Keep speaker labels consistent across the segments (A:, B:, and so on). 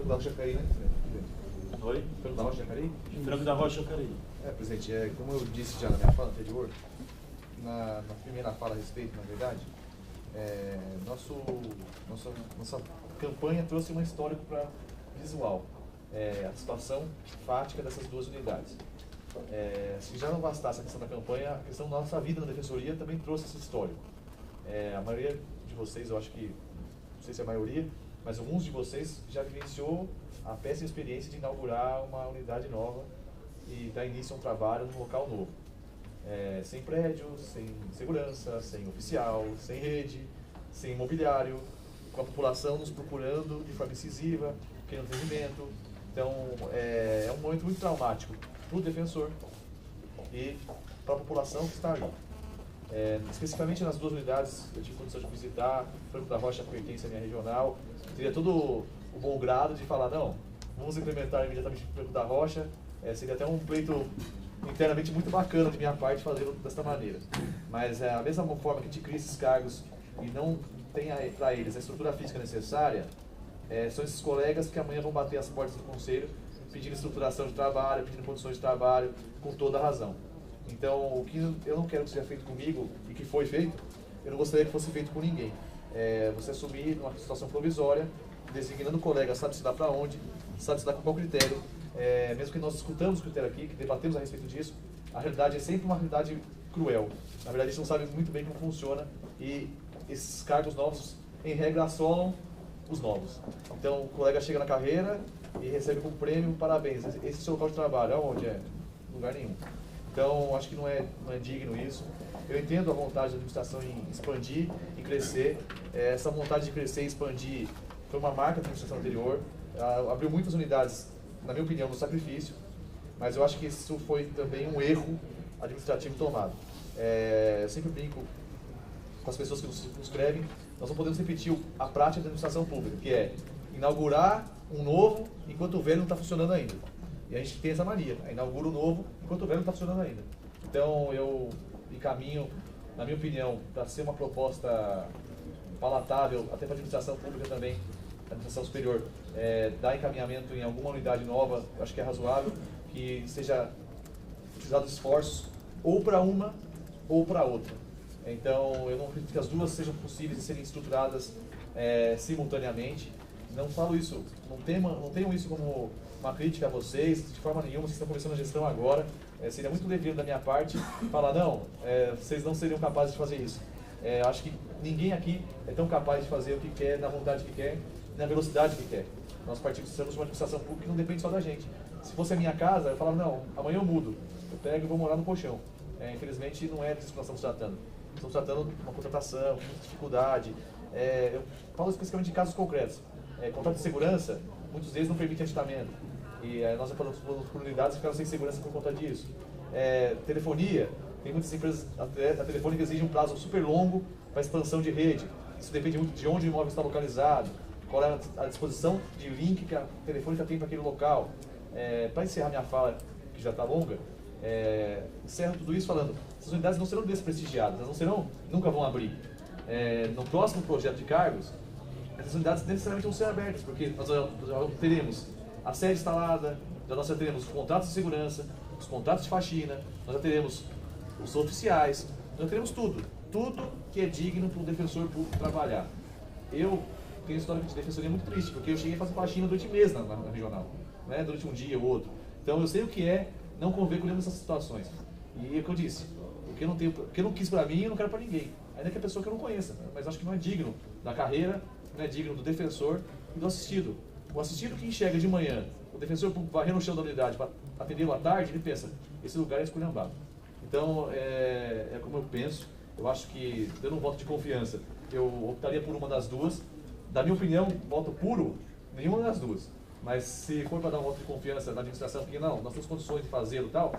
A: Franco da Rocha Jacareí, né?
B: Oi?
A: Franco da Rocha Jacareí?
B: Franco da Rocha Jacareí.
A: Presidente, como eu disse já na minha fala anterior, na primeira fala a respeito, na verdade, nossa campanha trouxe um histórico para visual, a situação fática dessas duas unidades. Se já não bastasse a questão da campanha, a questão da nossa vida na Defensoria também trouxe esse histórico. A maioria de vocês, eu acho que, não sei se é a maioria, mas alguns de vocês já vivenciou a péssima experiência de inaugurar uma unidade nova e dar início a um trabalho num local novo. Sem prédio, sem segurança, sem oficial, sem rede, sem imobiliário, com a população nos procurando de forma incisiva, querendo atendimento. Então, é um momento muito traumático para o defensor e para a população que está ali. Especificamente nas duas unidades, eu tive condição de visitar, Franco da Rocha pertence à minha regional, teria todo o bom grado de falar, não, vamos implementar imediatamente Franco da Rocha, seria até um pleito internamente muito bacana de minha parte fazê-lo desta maneira. Mas a mesma forma que a gente cria esses cargos e não tem para eles a estrutura física necessária, são esses colegas que amanhã vão bater as portas do Conselho pedindo estruturação de trabalho, pedindo condições de trabalho, com toda a razão. Então, o que eu não quero que seja feito comigo e que foi feito, eu não gostaria que fosse feito com ninguém. Você assumir uma situação provisória, designando o colega, sabe-se lá para onde, sabe-se lá com qual critério, mesmo que nós escutamos o critério aqui, que debatemos a respeito disso, a realidade é sempre uma realidade cruel. Na verdade, a gente não sabe muito bem como funciona e esses cargos novos, em regra, assolam os novos. Então, o colega chega na carreira e recebe como prêmio, parabéns, esse é o seu local de trabalho, aonde é? Lugar nenhum. Então, acho que não é digno isso. Eu entendo a vontade da administração em expandir e crescer. Essa vontade de crescer e expandir foi uma marca da administração anterior. Abriu muitas unidades, na minha opinião, no sacrifício, mas eu acho que isso foi também um erro administrativo tomado. Eu sempre brinco com as pessoas que nos escrevem, nós não podemos repetir a prática da administração pública, que é inaugurar um novo enquanto o velho não está funcionando ainda. E a gente tem essa mania, inaugura o novo enquanto o velho não está funcionando ainda. Então eu encaminho, na minha opinião, para ser uma proposta palatável, até para a administração pública também, a administração superior, dar encaminhamento em alguma unidade nova, eu acho que é razoável, que seja utilizado esforços ou para uma ou para outra. Então eu não acredito que as duas sejam possíveis de serem estruturadas simultaneamente. Não falo isso, não tenham isso como uma crítica a vocês, de forma nenhuma, vocês estão começando a gestão agora. Seria muito leviano da minha parte falar, não, vocês não seriam capazes de fazer isso. Acho que ninguém aqui é tão capaz de fazer o que quer, na vontade que quer, na velocidade que quer. Nós somos uma administração pública que não depende só da gente. Se fosse a minha casa, eu falava, não, amanhã eu mudo, eu pego e vou morar no colchão. Infelizmente, não é disso que nós estamos tratando. Estamos tratando de uma contratação, com muita dificuldade. Eu falo especificamente de casos concretos. Contrato de segurança, muitos deles não permitem agitamento. E nós já falamos por unidades que ficaram sem segurança por conta disso. Telefonia, tem muitas empresas, a telefônica exige um prazo super longo para expansão de rede. Isso depende muito de onde o imóvel está localizado, qual é a disposição de link que a telefônica tem para aquele local. Para encerrar minha fala, que já está longa, encerro tudo isso falando, essas unidades não serão desprestigiadas, elas nunca vão abrir. No próximo projeto de cargos, essas unidades necessariamente vão ser abertas, porque nós já teremos a sede instalada, nós já teremos os contratos de segurança, os contratos de faxina, nós já teremos os oficiais, nós já teremos tudo que é digno para um defensor público trabalhar. Eu tenho história de defensoria muito triste, porque eu cheguei a fazer faxina durante mês na regional, né, durante um dia ou outro. Então eu sei o que é não conviver com nenhuma dessas situações. E é o que eu disse, o que eu não quis para mim, eu não quero para ninguém. Ainda que a pessoa que eu não conheça, mas acho que não é digno da carreira, não é digno do defensor e do assistido. O assistido que enxerga de manhã, o defensor varrendo no chão da unidade para atendê-lo à tarde, ele pensa, esse lugar é esculhambado. Então, é como eu penso, eu acho que, dando um voto de confiança, eu optaria por uma das duas. Da minha opinião, voto puro, nenhuma das duas. Mas se for para dar um voto de confiança na administração, porque não, nós temos condições de fazê-lo e tal,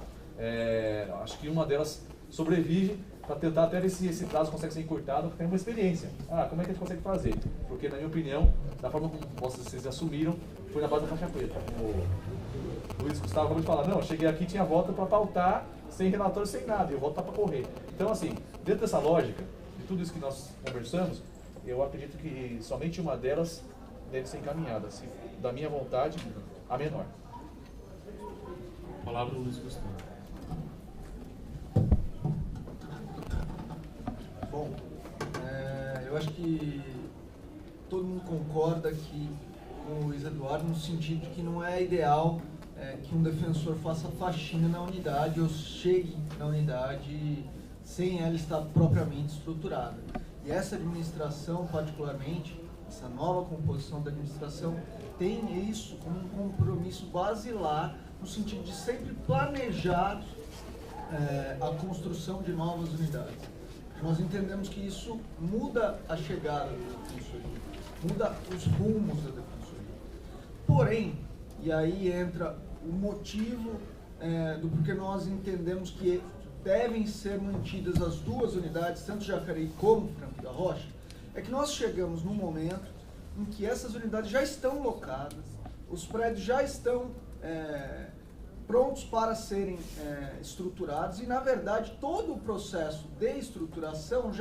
A: acho que uma delas sobrevive para tentar até ver se esse prazo consegue ser encurtado, porque tem uma experiência. Como é que a gente consegue fazer? Porque, na minha opinião, da forma como vocês assumiram, foi na base da faixa preta. O Luiz Gustavo acabou de falar, não, eu cheguei aqui, tinha volta para pautar, sem relatório, sem nada, e eu volto para correr. Então, assim, dentro dessa lógica, de tudo isso que nós conversamos, eu acredito que somente uma delas deve ser encaminhada. Se da minha vontade, a menor.
B: Palavra do Luiz Gustavo.
C: Bom, eu acho que todo mundo concorda aqui com o Luiz Eduardo no sentido de que não é ideal que um defensor faça faxina na unidade ou chegue na unidade sem ela estar propriamente estruturada. E essa administração, particularmente, essa nova composição da administração, tem isso como um compromisso basilar no sentido de sempre planejar a construção de novas unidades. Nós entendemos que isso muda a chegada da defensoria, muda os rumos da defensoria. Porém, e aí entra o motivo do porquê nós entendemos que devem ser mantidas as duas unidades, tanto Jacareí como Franco da Rocha, é que nós chegamos num momento em que essas unidades já estão locadas, os prédios já estão prontos para serem estruturados e, na verdade, todo o processo de estruturação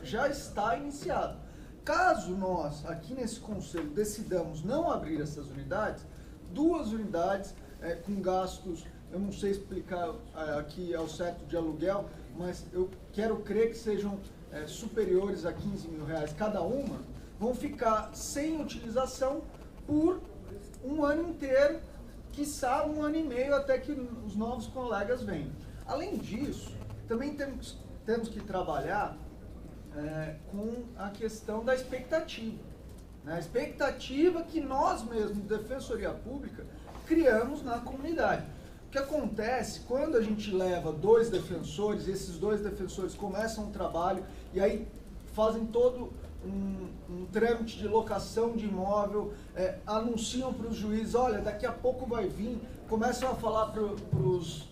C: já está iniciado. Caso nós, aqui nesse conselho, decidamos não abrir essas unidades, duas unidades com gastos, eu não sei explicar aqui ao certo de aluguel, mas eu quero crer que sejam superiores a 15 mil reais cada uma, vão ficar sem utilização por um ano inteiro, quiçá um ano e meio até que os novos colegas venham. Além disso, também temos que trabalhar com a questão da expectativa. Né? A expectativa que nós mesmos, Defensoria Pública, criamos na comunidade. O que acontece quando a gente leva dois defensores, esses dois defensores começam um trabalho e aí fazem todo um trâmite de locação de imóvel, anunciam para os juízes, olha, daqui a pouco vai vir, começam a falar para os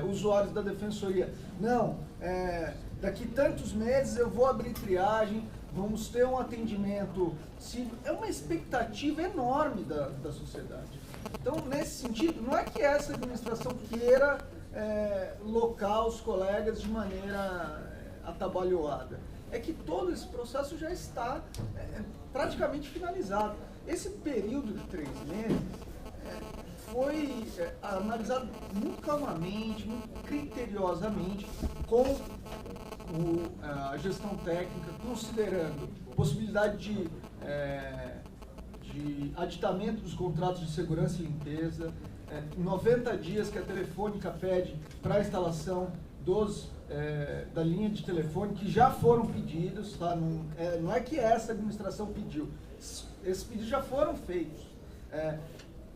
C: usuários da defensoria, não, daqui tantos meses eu vou abrir triagem, vamos ter um atendimento civil. É uma expectativa enorme da sociedade. Então, nesse sentido, não é que essa administração queira locar os colegas de maneira atabalhoada. É que todo esse processo já está praticamente finalizado. Esse período de 3 meses foi analisado muito calmamente, muito criteriosamente com a gestão técnica, considerando possibilidade de aditamento dos contratos de segurança e limpeza, 90 dias que a Telefônica pede para a instalação da linha de telefone, que já foram pedidos, tá? Não é que essa administração pediu, esses pedidos já foram feitos.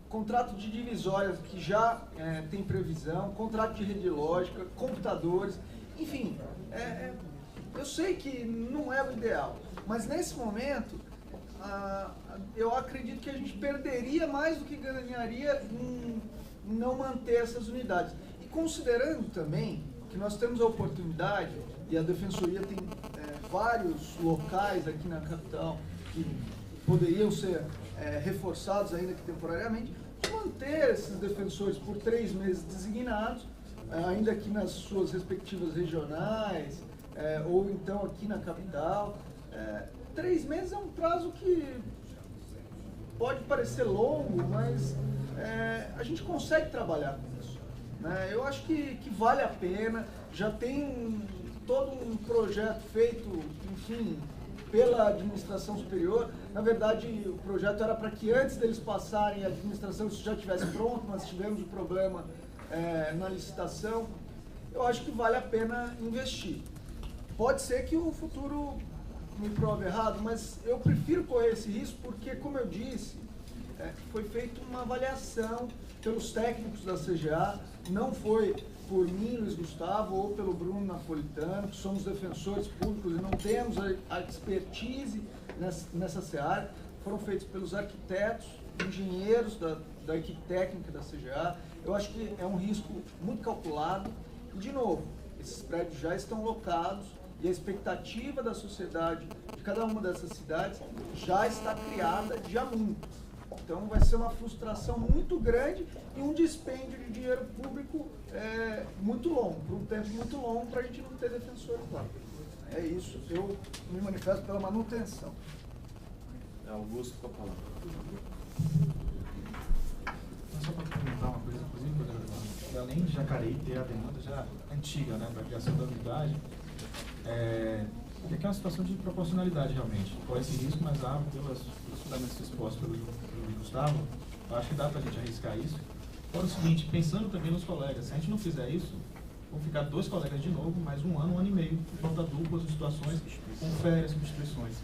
C: Contrato de divisórias que já tem previsão, contrato de rede lógica, computadores, enfim, eu sei que não é o ideal, mas nesse momento eu acredito que a gente perderia mais do que ganharia em não manter essas unidades. E considerando também que nós temos a oportunidade, e a Defensoria tem vários locais aqui na capital que poderiam ser reforçados ainda que temporariamente, de manter esses defensores por 3 meses designados, ainda aqui nas suas respectivas regionais, ou então aqui na capital. 3 meses é um prazo que pode parecer longo, mas a gente consegue trabalhar com isso. Né? Eu acho que vale a pena, já tem todo um projeto feito, enfim, pela administração superior. Na verdade, o projeto era para que antes deles passarem a administração isso já estivesse pronto, mas tivemos um problema na licitação. Eu acho que vale a pena investir. Pode ser que o futuro me prove errado, mas eu prefiro correr esse risco porque, como eu disse, foi feita uma avaliação pelos técnicos da CGA, não foi por mim, Luiz Gustavo, ou pelo Bruno Napolitano, que somos defensores públicos e não temos a expertise nessa seara. Foram feitos pelos arquitetos, engenheiros da equipe técnica da CGA. Eu acho que é um risco muito calculado. E, de novo, esses prédios já estão locados e a expectativa da sociedade de cada uma dessas cidades já está criada de há muito. Então vai ser uma frustração muito grande e um dispêndio de dinheiro público muito longo, por um tempo muito longo, para a gente não ter defensores lá. É isso, eu me manifesto pela manutenção.
B: Augusto, com a palavra.
D: que além de Jacareí ter a demanda já antiga, né, para a criação da unidade, é uma situação de proporcionalidade realmente. Corre esse risco, mas pelos fundamentos expostos pelo Gustavo, eu acho que dá para a gente arriscar isso. Fora o seguinte, pensando também nos colegas, se a gente não fizer isso, vão ficar 2 colegas de novo, mais um ano e meio, por falta duplas de situações, com férias, substituições,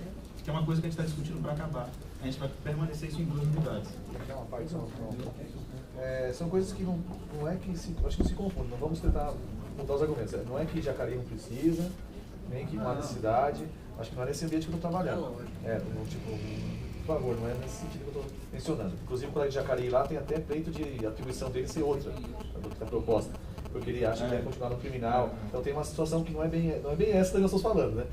D: que é uma coisa que a gente está discutindo para acabar. A gente vai permanecer isso em 2 unidades.
A: São coisas que não é que acho que se confundem, não vamos tentar mudar os argumentos. Não é que Jacareí não precisa, nem que não há necessidade, acho que não é nesse ambiente que eu estou trabalhando. Por favor, não é nesse sentido que eu estou mencionando. Inclusive, o colégio de Jacareí lá tem até pleito de atribuição dele ser outra do que está proposta, porque ele acha que deve continuar no criminal. Então tem uma situação que não é bem essa que nós estamos falando, né?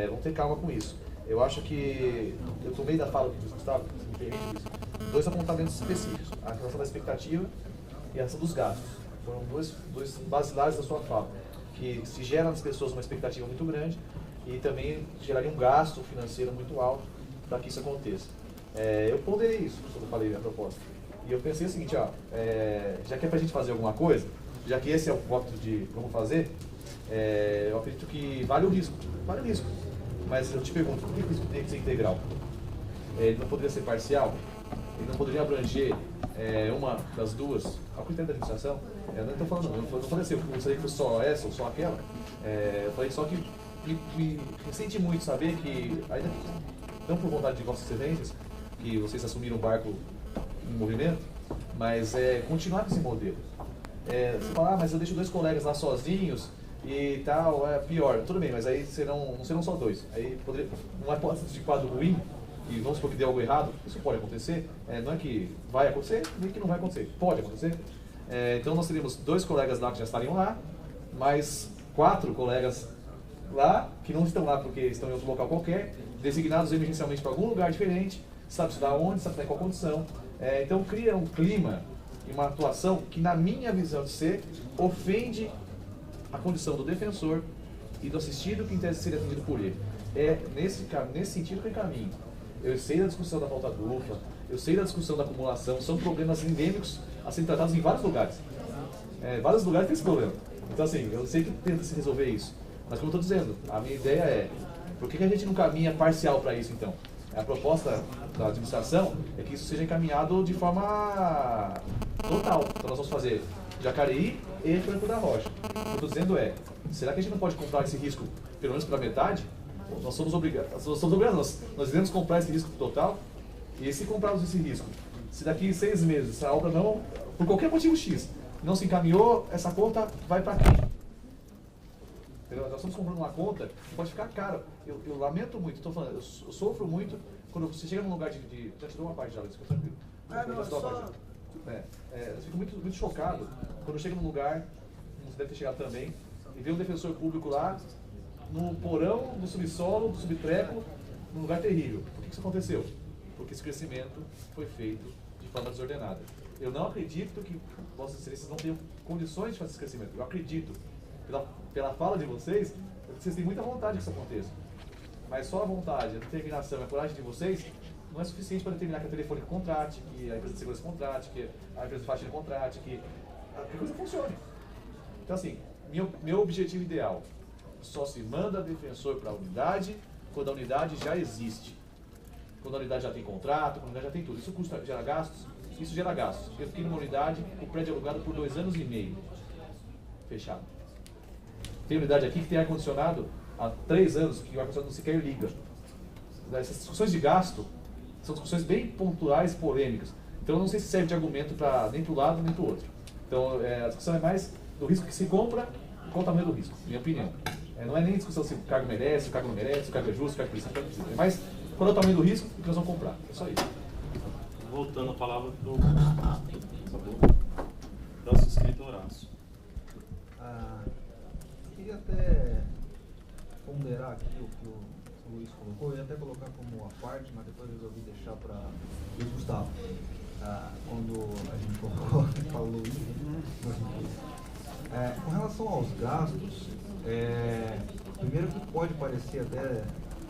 A: Vamos ter calma com isso. Eu acho que, eu tomei da fala do Gustavo, se me permite isso, 2 apontamentos específicos, a relação da expectativa e a relação dos gastos. Foram dois basilares da sua fala, que se gera nas pessoas uma expectativa muito grande e também geraria um gasto financeiro muito alto para que isso aconteça. Eu ponderei isso quando eu falei a proposta. E eu pensei o seguinte, já que é para a gente fazer alguma coisa, já que esse é o voto de vamos fazer, eu acredito que vale o risco. Mas eu te pergunto, por que o risco tem que ser integral? Ele não poderia ser parcial? Ele não poderia abranger uma das duas? Ao critério da administração, eu não estou falando, eu não falei assim, eu gostaria que fosse só essa ou só aquela. Eu falei só que me ressenti muito saber que, ainda não por vontade de vossas excelências, que vocês assumiram o barco em movimento, mas continuar com esse modelo. Você fala, mas eu deixo 2 colegas lá sozinhos e tal, pior. Tudo bem, mas aí não serão só 2. Aí poderia, uma hipótese de quadro ruim, e vamos supor que deu algo errado, isso pode acontecer, não é que vai acontecer, nem que não vai acontecer, pode acontecer. Então nós teríamos 2 colegas lá que já estariam lá, mais 4 colegas lá, que não estão lá porque estão em outro local qualquer, designados emergencialmente para algum lugar diferente, sabe-se da onde, sabe-se em qual condição. Então cria um clima e uma atuação que, na minha visão de ser, ofende a condição do defensor e do assistido que em tese seria atendido por ele. Nesse sentido que eu encaminho. Eu sei da discussão da falta dupla, eu sei da discussão da acumulação, são problemas endêmicos a serem tratados em vários lugares. Vários lugares tem esse problema. Então assim, eu sei que tenta se resolver isso. Mas como eu estou dizendo, a minha ideia por que a gente não caminha parcial para isso então? A proposta da administração é que isso seja encaminhado de forma total. Então nós vamos fazer Jacareí e Franco da Rocha. O que eu estou dizendo será que a gente não pode comprar esse risco pelo menos pela metade? Nós somos obrigados, nós iremos comprar esse risco total, e se comprarmos esse risco, se daqui 6 meses essa obra não, por qualquer motivo X, não se encaminhou, essa conta vai para quem? Nós estamos comprando uma conta que pode ficar caro. Eu lamento muito, estou falando, eu sofro muito quando você chega num lugar de já te dou uma parte já, isso fica tranquilo. Eu fico muito chocado quando chega num lugar, você deve ter chegado também, e vê um defensor público lá, no porão do subsolo, do subtreco, num lugar terrível. Por que isso aconteceu? Porque esse crescimento foi feito de forma desordenada. Eu não acredito que vossas excelências não tenham condições de fazer esse crescimento. Eu acredito. Pela fala de vocês têm muita vontade que isso aconteça. Mas só a vontade, a determinação e a coragem de vocês não é suficiente para determinar que a Telefônica contrate, que a empresa de segurança contrate, que a empresa de faxina contrate, que a coisa funcione. Então assim, meu objetivo ideal, só se manda defensor para a unidade quando a unidade já existe. Quando a unidade já tem contrato, quando a unidade já tem tudo. Isso gera gastos? Isso gera gastos. Eu fiquei numa unidade, o prédio é alugado por 2 anos e meio. Fechado. Tem unidade aqui que tem ar-condicionado há 3 anos, que o ar-condicionado não sequer liga. Essas discussões de gasto são discussões bem pontuais e polêmicas. Então eu não sei se serve de argumento para nem para o lado nem para o outro. Então a discussão é mais do risco que se compra e qual o tamanho do risco, minha opinião. Não é nem discussão se o cargo merece, se o cargo não merece, se o cargo é justo, se o cargo precisa, se o cargo precisa. É mais qual é o tamanho do risco e que nós vamos comprar. É só isso.
B: Voltando a palavra para o nosso inscrito Horácio.
C: Queria até ponderar aqui o que o Luiz colocou, eu ia até colocar como uma parte, mas depois resolvi deixar para Luiz Gustavo. Quando a gente colocou, falou Luiz, com relação aos gastos, primeiro que pode parecer até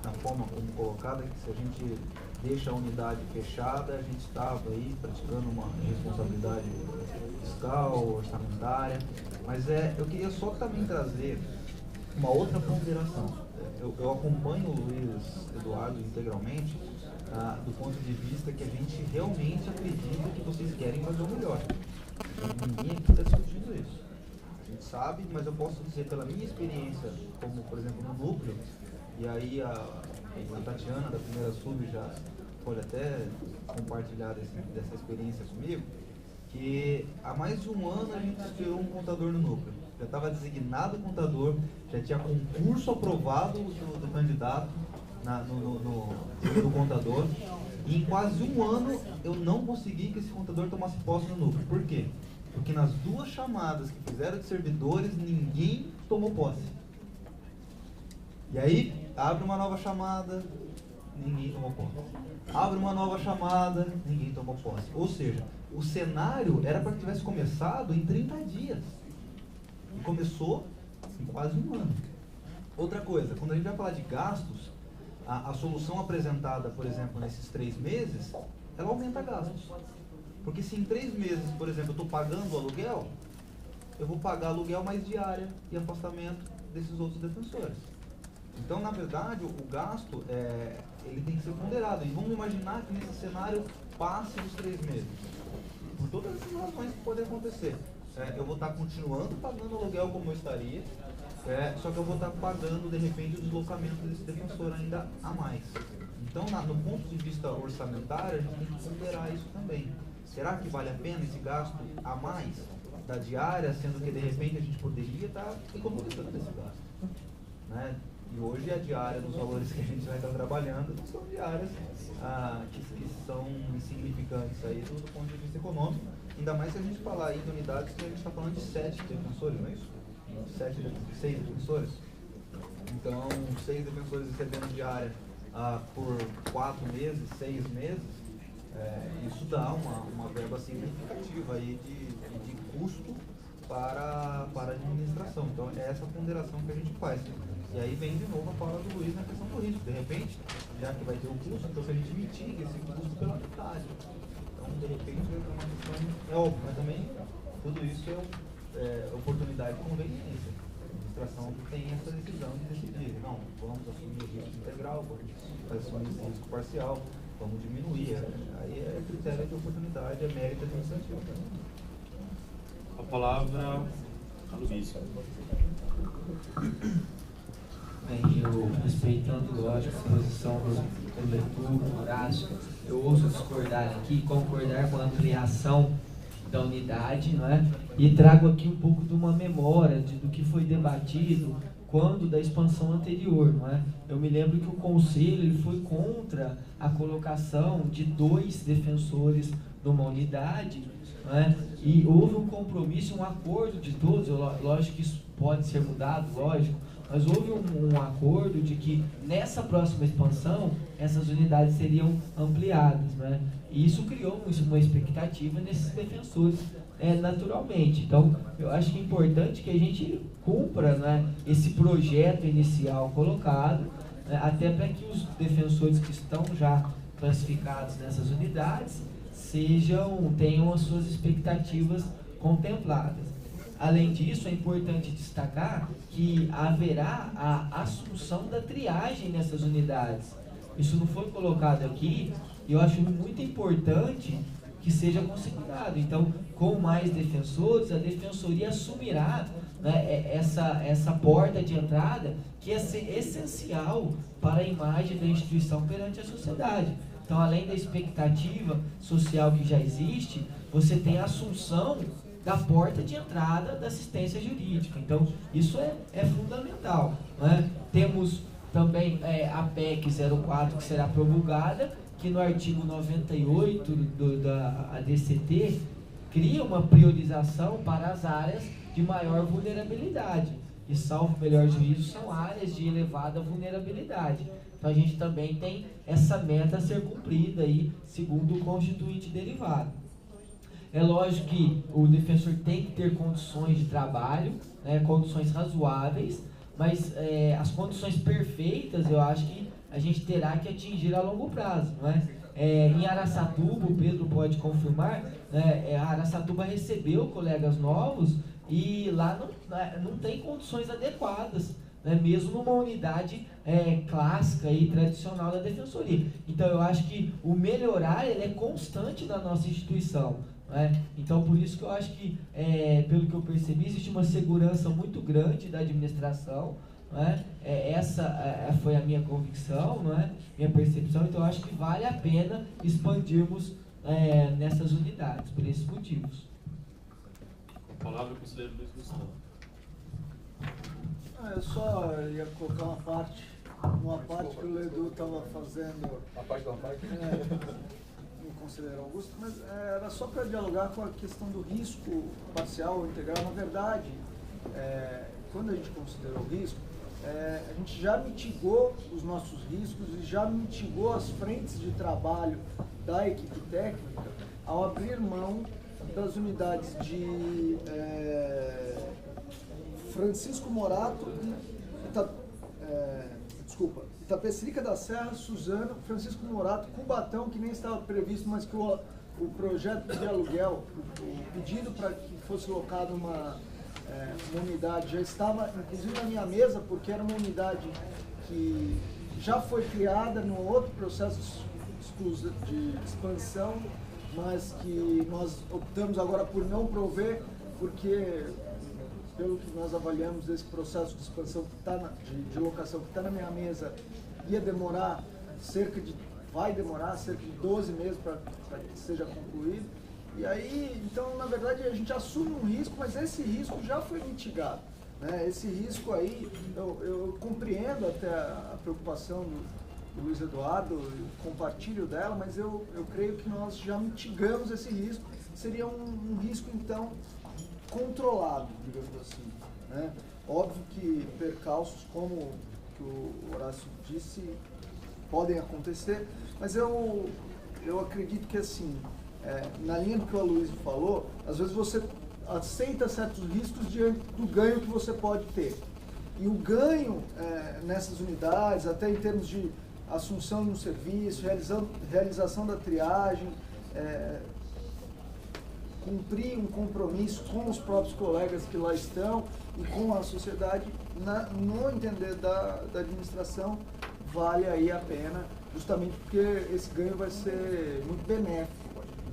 C: na forma como colocada, que se a gente deixa a unidade fechada, a gente estava aí praticando uma responsabilidade
E: fiscal, orçamentária, mas eu queria só também trazer uma outra ponderação. Eu acompanho o Luiz Eduardo integralmente, do ponto de vista que a gente realmente acredita que vocês querem fazer o melhor. Ninguém aqui está discutindo isso. A gente sabe, mas eu posso dizer pela minha experiência, como por exemplo no núcleo, e aí a Tatiana da primeira sub já pode até compartilhar dessa experiência comigo, que há mais de um ano a gente esperou um contador no núcleo. Já estava designado o contador, já tinha concurso aprovado do candidato no contador, e em quase um ano eu não consegui que esse contador tomasse posse no núcleo. Por quê? Porque nas 2 chamadas que fizeram de servidores, ninguém tomou posse. E aí, abre uma nova chamada, ninguém tomou posse. Abre uma nova chamada, ninguém tomou posse. Ou seja, o cenário era para que tivesse começado em 30 dias. E começou em quase um ano. Outra coisa, quando a gente vai falar de gastos, a solução apresentada, por exemplo, nesses 3 meses, ela aumenta gastos. Porque se em 3 meses, por exemplo, eu estou pagando o aluguel, eu vou pagar aluguel mais diária e afastamento desses outros defensores. Então, na verdade, o gasto, ele tem que ser ponderado. E vamos imaginar que nesse cenário passe os 3 meses. Por todas essas razões que podem acontecer. Eu vou estar continuando pagando aluguel como eu estaria, só que eu vou estar pagando, de repente, o deslocamento desse defensor ainda a mais. Então, no ponto de vista orçamentário, a gente tem que ponderar isso também. Será que vale a pena esse gasto a mais da diária, sendo que, de repente, a gente poderia estar economizando esse gasto? Né? E hoje a diária, nos valores que a gente vai estar trabalhando, são diárias que são insignificantes aí do ponto de vista econômico. Ainda mais se a gente falar aí de unidades que a gente está falando de 7 defensores, não é isso? 6 defensores. Então, 6 defensores recebendo diária por 4 meses, 6 meses, isso dá uma verba significativa aí de custo para a administração. Então, é essa ponderação que a gente faz. E aí vem de novo a fala do Luiz na questão do risco. De repente, já que vai ter o custo, então se a gente mitiga esse custo pela metade. Então, de repente, vai ter uma questão, é óbvio, mas também tudo isso é oportunidade de conveniência. A administração tem essa decisão de decidir, não, vamos assumir o risco integral, vamos assumir esse risco parcial, vamos diminuir. Aí é critério de oportunidade, é mérito administrativo.
B: A palavra a Luiz.
F: Bem, eu respeitando, lógico, a posição do Letur, Horácio, eu ouso discordar aqui, concordar com a ampliação da unidade, não é? E trago aqui um pouco de uma memória do que foi debatido quando da expansão anterior, não é? Eu me lembro que o Conselho ele foi contra a colocação de 2 defensores numa unidade, não é? E houve um compromisso, um acordo de todos, lógico que isso pode ser mudado, lógico, mas houve um acordo de que nessa próxima expansão essas unidades seriam ampliadas, né? E isso criou uma expectativa nesses defensores, naturalmente. Então, eu acho que é importante que a gente cumpra, né, esse projeto inicial colocado, né, até para que os defensores que estão já classificados nessas unidades tenham as suas expectativas contempladas. Além disso, é importante destacar que haverá a assunção da triagem nessas unidades. Isso não foi colocado aqui e eu acho muito importante que seja considerado. Então, com mais defensores, a defensoria assumirá, né, essa porta de entrada que é essencial para a imagem da instituição perante a sociedade. Então, além da expectativa social que já existe, você tem a assunção da porta de entrada da assistência jurídica. Então, isso é fundamental, né? Temos também a PEC 04 que será promulgada, que no artigo 98 da ADCT cria uma priorização para as áreas de maior vulnerabilidade. E, salvo melhor juízo, são áreas de elevada vulnerabilidade. Então, a gente também tem essa meta a ser cumprida aí, segundo o Constituinte derivado. É lógico que o defensor tem que ter condições de trabalho, né, condições razoáveis, mas as condições perfeitas eu acho que a gente terá que atingir a longo prazo, não é? Em Araçatuba, o Pedro pode confirmar, né, a Araçatuba recebeu colegas novos e lá não tem condições adequadas, né, mesmo numa unidade clássica e tradicional da Defensoria. Então eu acho que o melhorar ele é constante na nossa instituição. Então por isso que eu acho que, pelo que eu percebi, existe uma segurança muito grande da administração. Essa foi a minha convicção, minha percepção. Então eu acho que vale a pena expandirmos nessas unidades, por esses motivos.
B: A palavra é o conselheiro Luiz Gustavo.
C: Eu só ia colocar uma parte que o Edu estava fazendo.
A: A parte da parte?
C: O conselheiro Augusto, mas era só para dialogar com a questão do risco parcial ou integral. Na verdade, quando a gente considerou o risco, a gente já mitigou os nossos riscos e já mitigou as frentes de trabalho da equipe técnica ao abrir mão das unidades de Francisco Morato Itapecerica da Serra, Suzano, Francisco Morato, Cubatão, que nem estava previsto, mas que o projeto de aluguel, o pedido para que fosse locado uma unidade já estava, inclusive, na minha mesa, porque era uma unidade que já foi criada no outro processo de expansão, mas que nós optamos agora por não prover, porque, pelo que nós avaliamos desse processo de expansão de locação que está na minha mesa, vai demorar cerca de 12 meses para que seja concluído. E aí, então, na verdade, a gente assume um risco, mas esse risco já foi mitigado, né? Esse risco aí, eu compreendo até a preocupação do Luiz Eduardo, compartilho dela, mas eu creio que nós já mitigamos esse risco. Seria um risco, então, controlado, digamos assim, né? Óbvio que percalços, como que o Horácio disse, podem acontecer, mas eu acredito que, assim, na linha do que o Aloysio falou, às vezes você aceita certos riscos diante do ganho que você pode ter. E o ganho nessas unidades, até em termos de assunção no serviço, realização da triagem, cumprir um compromisso com os próprios colegas que lá estão e com a sociedade, no entender da administração, vale aí a pena, justamente porque esse ganho vai ser muito benéfico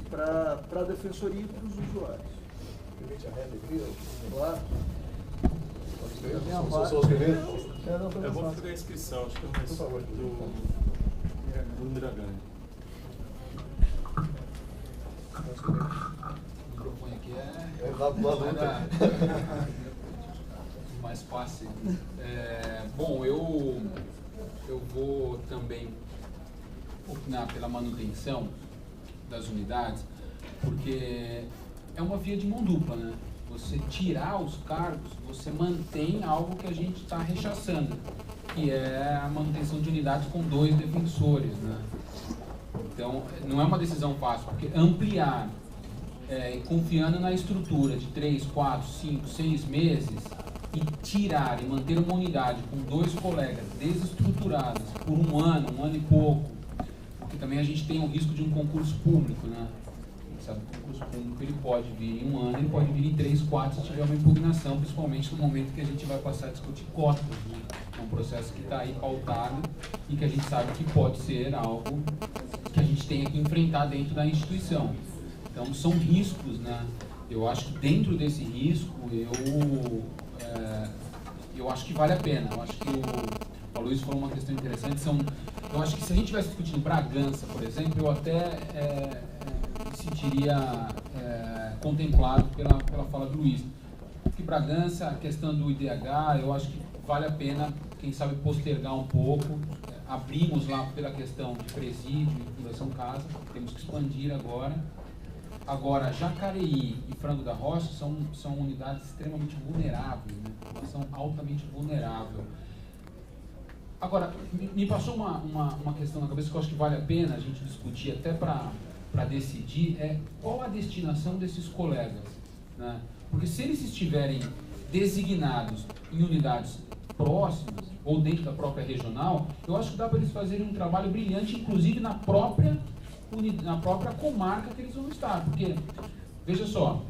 C: para a Defensoria e para os usuários. Claro.
B: Eu vou pegar a inscrição, acho que é mais
A: por favor,
B: do Miragani.
G: O microfone aqui mais fácil. Bom, eu vou também opinar pela manutenção das unidades, porque é uma via de mão dupla, né? Você tirar os cargos, você mantém algo que a gente está rechaçando, que é a manutenção de unidades com 2 defensores, né? Então, não é uma decisão fácil, porque ampliar, confiando na estrutura de 3, 4, 5, 6 meses, e tirar e manter uma unidade com 2 colegas desestruturadas por um ano e pouco, porque também a gente tem o risco de um concurso público, né? Sabe, o concurso público ele pode vir em 1 ano, ele pode vir em 3, 4 se tiver uma impugnação, principalmente no momento que a gente vai passar a discutir cotas, né? É um processo que está aí pautado e que a gente sabe que pode ser algo que a gente tenha que enfrentar dentro da instituição. Então são riscos, né? Eu acho que dentro desse risco, eu acho que vale a pena. Eu acho que o Aloysio falou uma questão interessante. Eu acho que se a gente estivesse discutindo Bragança, por exemplo, eu até me sentiria contemplado pela fala do Luiz. Porque Bragança, a questão do IDH, eu acho que vale a pena, quem sabe, postergar um pouco. Abrimos lá pela questão de presídio e Fundação Casa, temos que expandir agora. Agora, Jacareí e Frango da Rocha são unidades extremamente vulneráveis, né? População altamente vulnerável. Agora, me passou uma questão na cabeça que eu acho que vale a pena a gente discutir até para decidir, qual a destinação desses colegas, né? Porque se eles estiverem designados em unidades próximas ou dentro da própria regional, eu acho que dá para eles fazerem um trabalho brilhante, inclusive na própria na própria comarca que eles vão estar. Porque, veja só,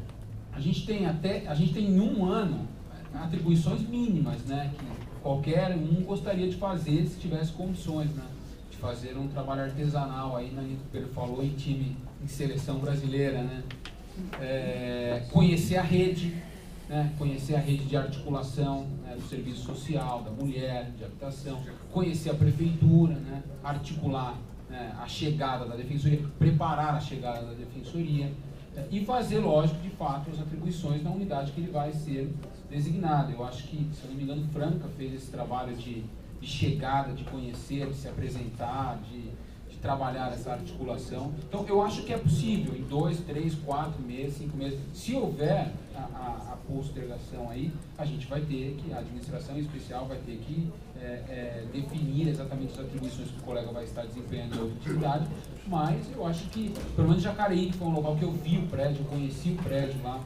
G: a gente tem em um ano atribuições mínimas, né, que qualquer um gostaria de fazer se tivesse condições, né, de fazer um trabalho artesanal aí, né, que o Pedro falou, em time, em seleção brasileira, né, conhecer a rede, né, conhecer a rede de articulação, né, do serviço social, da mulher, de habitação, conhecer a prefeitura, né, articular, né, a chegada da defensoria, preparar a chegada da defensoria, e fazer, lógico, de fato, as atribuições na unidade que ele vai ser designado. Eu acho que, se eu não me engano, Franca fez esse trabalho de chegada, de conhecer, de se apresentar, de trabalhar essa articulação. Então, eu acho que é possível, em 2, 3, 4 meses, 5 meses, se houver a postergação aí, a gente vai ter que, a administração em especial vai ter que definir exatamente as atribuições que o colega vai estar desempenhando em outra atividade, mas eu acho que, pelo menos Jacareí, que foi um local que eu vi o prédio, eu conheci o prédio lá,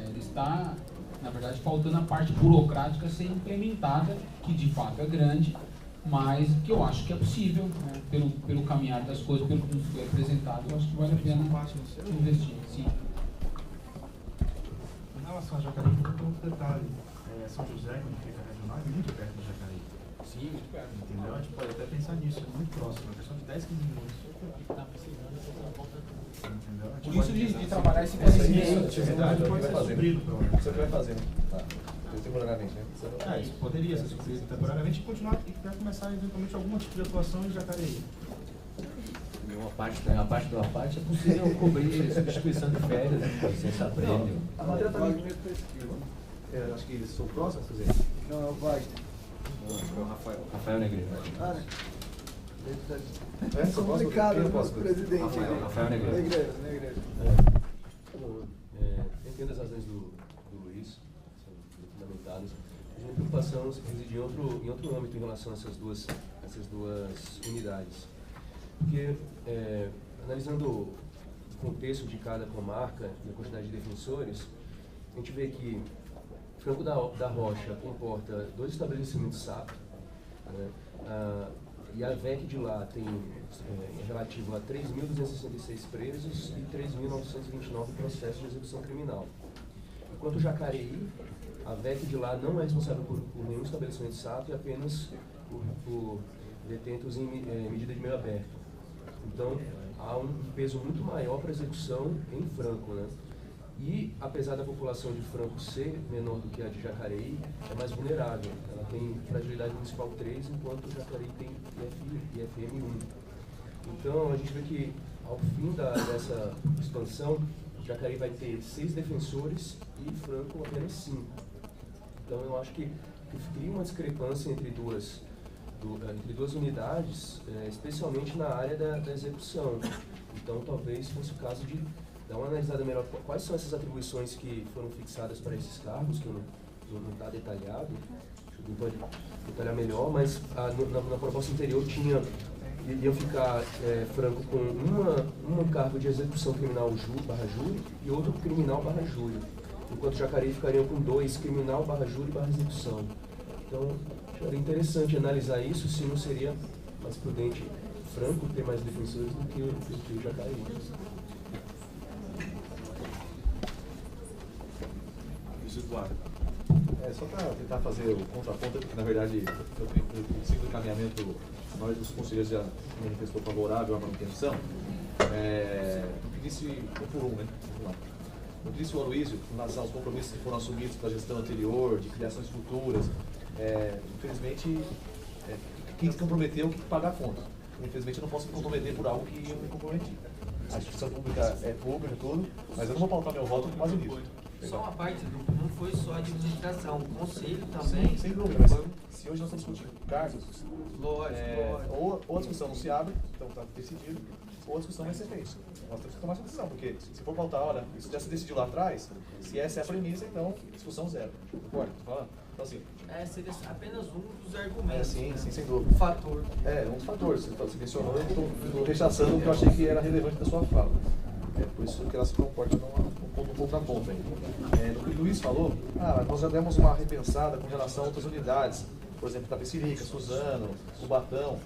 G: ele está, na verdade, faltando a parte burocrática ser implementada, que de fato é grande, mas que eu acho que é possível, né, pelo caminhar das coisas, pelo que nos foi apresentado, eu acho que vale a pena investir. Sim.
D: Em relação a Jacareí, tem outro detalhe. São José, quando fica regional, é muito perto de Jacareí.
G: Sim, muito perto.
D: Entendeu? A gente pode até pensar nisso, é muito próximo, é questão de 10, 15 minutos. Entendeu?
G: Por isso de trabalhar esse
A: conhecimento.
D: atividade pode ser suprido,
A: Isso é o que vai fazer, né? Tá. Temporariamente, né?
D: Isso poderia ser suprido temporariamente e continuar, e para começar eventualmente algum tipo de atuação em Jacareí.
H: Uma parte é possível cobrir substituição de férias, licença-prêmio.
A: A matéria está meio acho que sou próximo a fazer.
C: Não, é o Wagner.
H: É o Rafael Negreiro.
C: É complicado, né, nosso presidente.
H: Rafael Negreiro.
C: Negreiro.
I: Entendo as razões do Luiz, são fundamentadas. A minha preocupação reside em outro âmbito em relação a essas duas unidades. Porque, analisando o contexto de cada comarca e a quantidade de defensores, a gente vê que Franco da Rocha comporta 2 estabelecimentos SAP, né? E a VEC de lá tem relativo a 3.266 presos e 3.929 processos de execução criminal. Enquanto Jacareí, a VEC de lá não é responsável por nenhum estabelecimento SAP e apenas por detentos em medida de meio aberto. Então, há um peso muito maior para a execução em Franco, né? E, apesar da população de Franco ser menor do que a de Jacareí, é mais vulnerável. Ela tem fragilidade municipal 3, enquanto Jacareí tem IFM 1. Então, a gente vê que, ao fim dessa expansão, Jacareí vai ter 6 defensores e Franco apenas 5. Então, eu acho que cria uma discrepância entre duas unidades, especialmente na área da execução. Então, talvez fosse o caso de dar uma analisada melhor quais são essas atribuições que foram fixadas para esses cargos, que não está detalhado, eu pode detalhar melhor, mas na proposta anterior iam ficar Franco com um cargo de execução criminal barra júri e outro criminal barra júri, enquanto Jacareí ficariam com 2, criminal barra júri barra execução. Então, seria interessante analisar isso, se não seria mais prudente Franco ter mais defensores do que Jacareí.
A: Eduardo. Só para tentar fazer o contraponto, porque na verdade eu sigo o encaminhamento, a maioria dos conselheiros já manifestou favorável à manutenção. O que disse um por um, né? Vamos lá. O que disse o Aloysio, com relação aos compromissos que foram assumidos pela gestão anterior, de criações futuras, infelizmente, quem se comprometeu tem que pagar a conta. Infelizmente eu não posso me comprometer por algo que eu me comprometi. A instituição pública é pública, tudo, mas eu não vou pautar meu voto com base nisso.
F: Só uma parte, não foi só a administração, o conselho também.
A: Sim, sem dúvida, mas se hoje nós estamos discutindo cargos,
F: lógico.
A: Ou a discussão não se abre, então está decidido, ou a discussão vai ser feita. Nós temos que tomar essa decisão, porque se for pautar, olha, isso já se decidiu lá atrás, se essa é a premissa, então discussão zero. Concorda? Estou falando? Então assim.
F: Seria apenas um dos argumentos.
A: Sim, sim, sem dúvida.
F: Um fator.
A: Um dos fatores. Você mencionou, eu estou rechaçando o que eu achei que era relevante da sua fala. Por isso que ela se comporta num contraponto aí. No que o Luiz falou, nós já demos uma repensada com relação a outras unidades, por exemplo, Tapecirica, Suzano, Cubatão.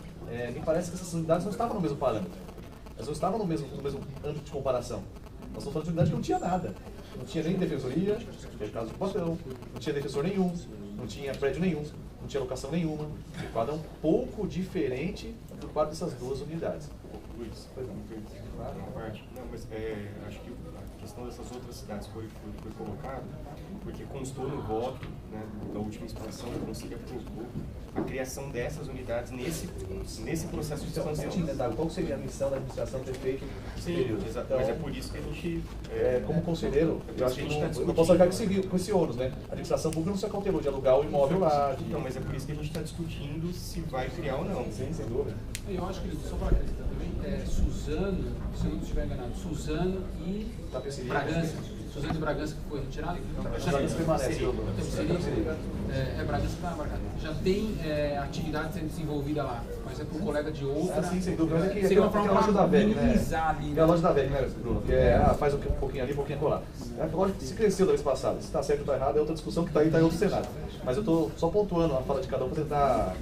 A: Me parece que essas unidades não estavam no mesmo parâmetro. Mas não estavam no mesmo âmbito de comparação. Nós estamos falando de unidade que não tinha nada. Não tinha nem defensoria, que é o caso do Postão, não tinha defensor nenhum, não tinha prédio nenhum, não tinha locação nenhuma. O quadro é um pouco diferente do quadro dessas duas unidades.
J: Luiz, não, mas acho que a questão dessas outras cidades foi colocada, porque constou no voto, né, da última expansão, a Conselho aprovou a criação dessas unidades nesse processo de expansão.
A: Qual seria a missão da administração ter feito esse período?
J: Exato,
A: então,
J: mas é por isso que a gente...
A: como conselheiro, eu acho que não posso arcar com esse ônus, né? A administração pública não se acautelou de alugar o imóvel lá.
J: Então, mas é por isso que a gente está discutindo se vai criar ou não.
A: Sim, sem dúvida.
G: Eu acho que, só para acreditar também, Suzano, se eu não estiver enganado, Suzano e Bragança. Suzano e Bragança que foi retirado?
A: Bragança permanece.
G: Bragança para Bragança. Já tem atividade sendo desenvolvida lá, mas é para um colega de outra.
A: Sim, sem dúvida. Mas
G: seria uma forma
A: a loja da VEG, né?
G: Ali,
A: é a loja da VEG, né, Bruno? Que faz um pouquinho ali, um pouquinho colar. A loja se cresceu da vez passada. Se está certo ou está errado é outra discussão que está aí, está em outro cenário. Mas eu estou só pontuando a fala de cada um para tentar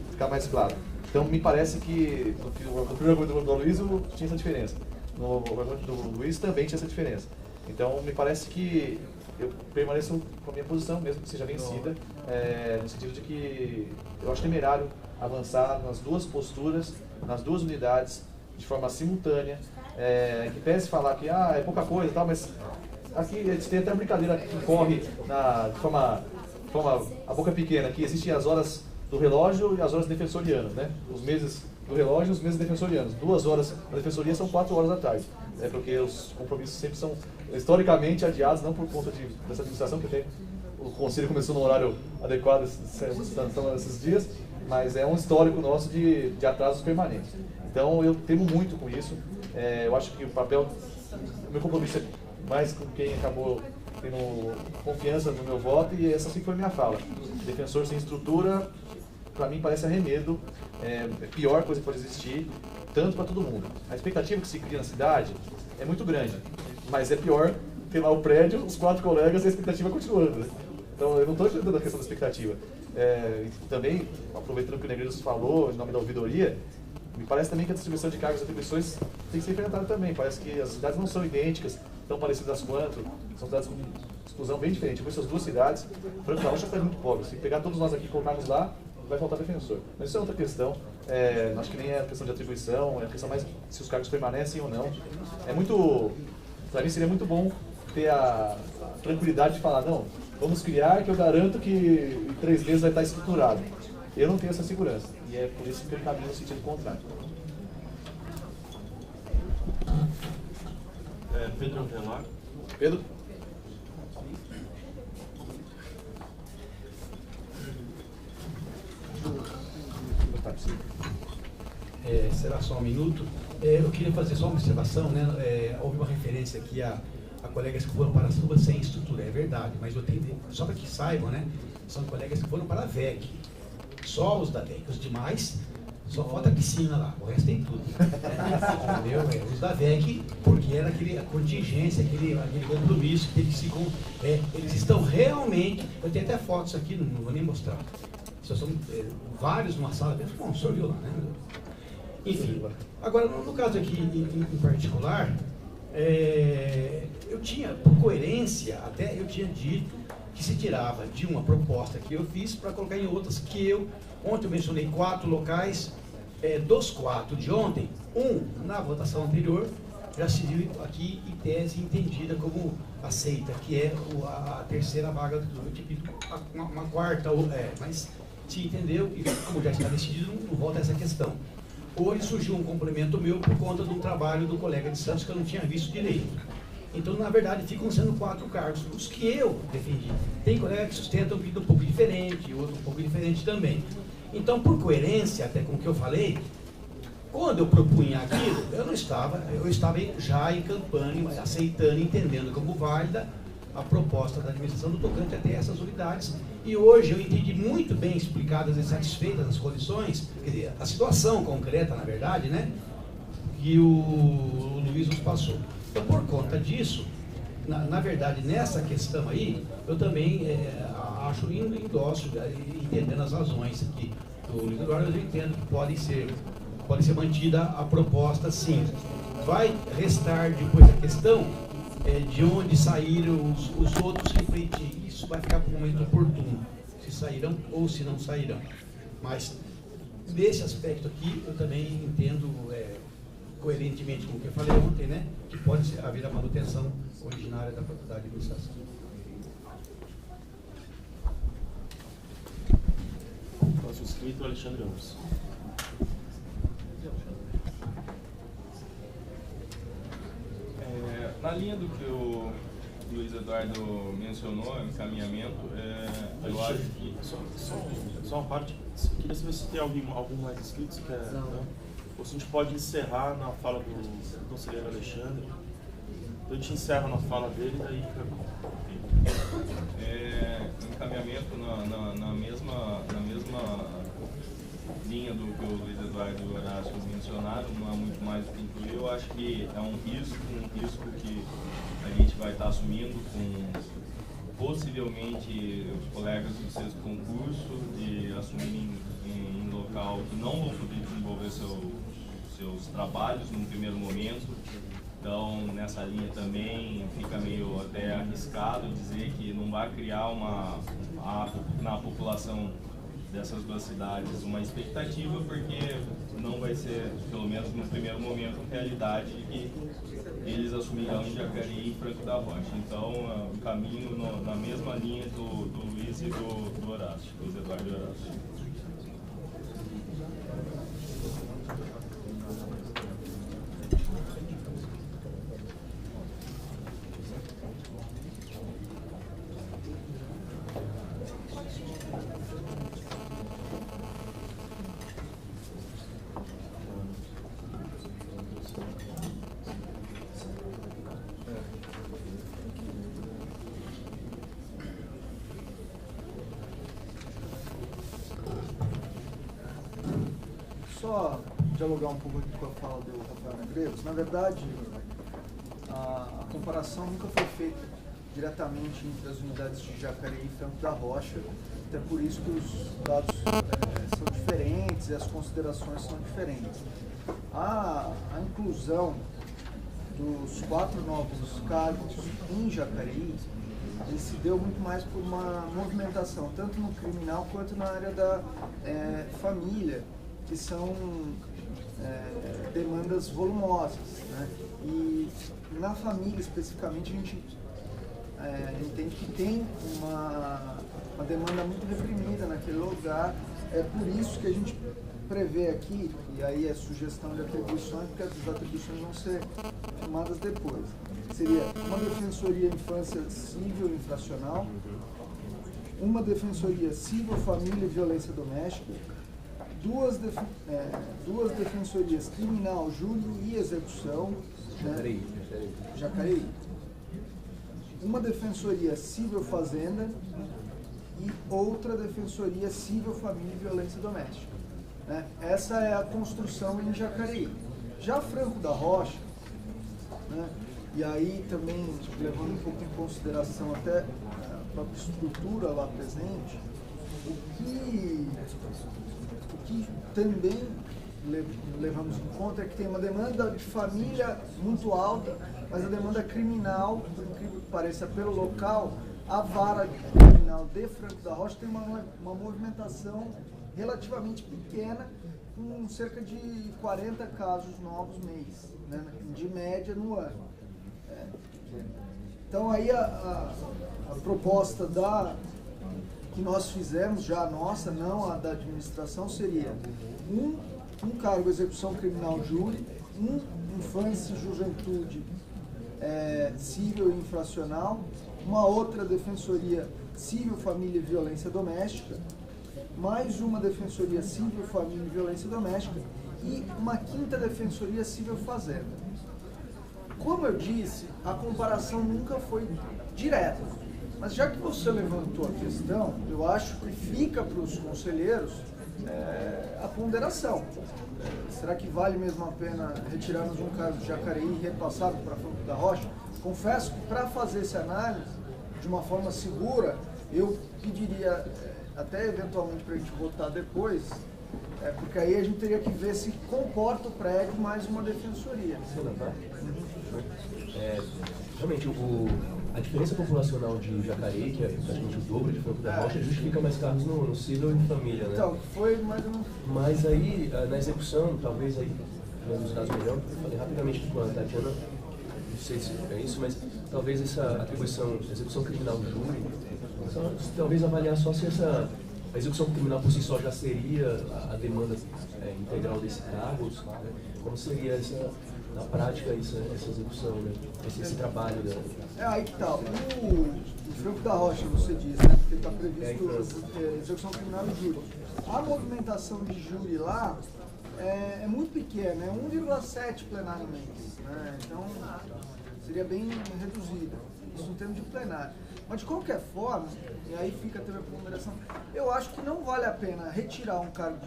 A: ficar mais claro. Então, me parece que no primeiro argumento do Luiz tinha essa diferença. No argumento do Luiz também tinha essa diferença. Então, me parece que eu permaneço com a minha posição, mesmo que seja vencida, no sentido de que eu acho temerário avançar nas duas posturas, nas duas unidades, de forma simultânea, que pese falar que é pouca coisa e tal, mas aqui a gente tem até uma brincadeira que corre de forma a boca pequena, que existem as horas do relógio e as horas defensorianas, né? Os meses do relógio e os meses defensorianos. 2 horas da defensoria são 4 horas da tarde, né? Porque os compromissos sempre são historicamente adiados, não por conta dessa administração, que até o conselho começou no horário adequado esses dias, mas é um histórico nosso de atrasos permanentes. Então eu temo muito com isso. Eu acho que o meu compromisso é mais com quem acabou tendo confiança no meu voto, e essa sim foi minha fala. Defensor sem estrutura, para mim parece arremedo, é a pior coisa que pode existir, tanto para todo mundo. A expectativa que se cria na cidade é muito grande, mas é pior ter lá o prédio, os 4 colegas e a expectativa continuando. Né? Então eu não estou enfrentando a questão da expectativa. Também, aproveitando o que o Negreiros falou, em nome da ouvidoria, me parece também que a distribuição de cargos e atribuições tem que ser enfrentada também. Parece que as cidades não são idênticas, tão parecidas quanto, são cidades com exclusão bem diferente. Essas 2 cidades, Franco Gaúcho está muito pobre. Se pegar todos nós aqui e colocarmos lá, vai faltar defensor. Mas isso é outra questão. Acho que nem é a questão de atribuição, é a questão mais se os cargos permanecem ou não. Para mim seria muito bom ter a tranquilidade de falar, não, vamos criar, que eu garanto que em 3 meses vai estar estruturado. Eu não tenho essa segurança, e é por isso que eu caminho no sentido contrário.
J: Pedro Velar.
A: Pedro?
K: Será só um minuto. Eu queria fazer só uma observação, né? Houve uma referência aqui a colegas que foram para as ruas sem estrutura, é verdade, mas eu tenho, só para que saibam, né? São colegas que foram para a VEG, só os da VEG, os demais, só falta a piscina lá, o resto tem tudo. Entendeu? Os da VEG, porque era a contingência, aquele compromisso que eles estão realmente, eu tenho até fotos aqui, não vou nem mostrar. São vários numa sala, bom, o senhor viu lá, né? Enfim, agora no caso aqui em particular, eu tinha, por coerência, até eu tinha dito que se tirava de uma proposta que eu fiz para colocar em outras que ontem eu mencionei 4 locais, dos 4 de ontem, na votação anterior já se viu aqui em tese entendida como aceita, que é a terceira vaga do tipo, uma quarta, mas se entendeu, e como já está decidido, não volta a essa questão. Hoje surgiu um complemento meu por conta de um trabalho do colega de Santos que eu não tinha visto direito. Então, na verdade, ficam sendo 4 cargos, os que eu defendi. Tem colega que sustenta um vida um pouco diferente, outro um pouco diferente também. Então, por coerência, até com o que eu falei, quando eu propunha aquilo, eu estava já em campanha, aceitando, entendendo como válida a proposta da administração do tocante até essas unidades. E hoje eu entendi muito bem explicadas e satisfeitas as condições, quer dizer, a situação concreta, na verdade, né, que o Luiz nos passou. Então, por conta disso, na verdade, nessa questão aí, eu também acho endosso, entendendo as razões aqui do Luiz Eduardo, eu entendo que pode ser mantida a proposta, sim. vai restar depois a questão de onde saíram os outros, refletir. Isso vai ficar para o momento oportuno, se sairão ou se não sairão. Mas, nesse aspecto aqui, eu também entendo, coerentemente com o que eu falei ontem, né, que pode haver a manutenção originária da faculdade de administração.
B: Próximo inscrito, Alexandre Alves.
L: Na linha do que o Luiz Eduardo mencionou, encaminhamento, eu acho que...
B: Só uma parte, queria saber se tem algum mais inscrito, se quer, não? Ou se a gente pode encerrar na fala do conselheiro Alexandre. Então a gente encerra na fala dele e daí fica bom.
L: Encaminhamento na mesma linha do que o Luiz Eduardo e o Horácio mencionaram, não há muito mais do que incluir. Eu acho que é um risco que a gente vai estar assumindo com possivelmente os colegas do sexto concurso, de assumirem em local que não vão poder desenvolver seus trabalhos no primeiro momento. Então, nessa linha também fica meio até arriscado dizer que não vai criar na população dessas duas cidades uma expectativa, porque não vai ser, pelo menos no primeiro momento, realidade de que eles assumirão em Jacareí e Franco da Rocha. Então, o caminho na mesma linha do Luiz e do Horácio, Luiz Eduardo e Horácio.
C: Só dialogar um pouco aqui com a fala do Rafael Negreiros. Na verdade, a comparação nunca foi feita diretamente entre as unidades de Jacareí e Franco da Rocha, até por isso que os dados são diferentes e as considerações são diferentes. A inclusão dos 4 novos cargos em Jacareí, ele se deu muito mais por uma movimentação, tanto no criminal quanto na área da família, que são demandas volumosas, né? E na família, especificamente, a gente entende que tem uma demanda muito reprimida naquele lugar. É por isso que a gente prevê aqui, e aí é sugestão de atribuições, porque as atribuições vão ser tomadas depois. Seria uma defensoria infância civil e infracional, uma defensoria civil, família e violência doméstica, duas defensorias criminal, júri e execução, Jacareí. Uma defensoria civil fazenda e outra defensoria civil família e violência doméstica. Né? Essa é a construção em Jacareí. Já Franco da Rocha, né? E aí também levando um pouco em consideração até a própria estrutura lá presente, o que também levamos em conta é que tem uma demanda de família muito alta, mas a demanda criminal, por incrível que pareça, pelo local, a vara criminal de Franco da Rocha tem uma movimentação relativamente pequena, com cerca de 40 casos novos mês, né, de média no ano. Então aí a proposta que nós fizemos, já a nossa, não a da administração, seria um cargo execução criminal júri, infância e juventude civil e infracional, uma outra defensoria civil, família e violência doméstica, mais uma defensoria civil, família e violência doméstica e uma quinta defensoria civil fazenda. Como eu disse, a comparação nunca foi direta, mas já que você levantou a questão, eu acho que fica para os conselheiros a ponderação. Será que vale mesmo a pena retirarmos um caso de Jacareí e repassar para Franco da Rocha? Confesso que para fazer essa análise de uma forma segura, eu pediria até eventualmente para a gente votar depois, Porque aí a gente teria que ver se comporta o prédio mais uma defensoria.
I: Realmente, a diferença populacional de Jacareí, que é praticamente o dobro de Franco da Rocha, justifica mais carros no civil e família, né?
C: Então, foi mais ou menos...
I: Mas aí, na execução, talvez aí, nos dados melhor, eu falei rapidamente com a Tatiana, não sei se é isso, mas talvez essa atribuição, execução criminal do júri, talvez avaliar só se a execução criminal por si só já seria a demanda integral desse cargo, né? Como seria na prática essa execução, né? Esse trabalho.
C: Aí que tal? O Franco da Rocha, você diz, né? Porque está previsto execução criminal e júri. A movimentação de júri lá é muito pequena, é 1,7 plenariamente, né? Então seria bem reduzida, isso em termos de plenário. Mas de qualquer forma, e aí fica também a ponderação, eu acho que não vale a pena retirar um cargo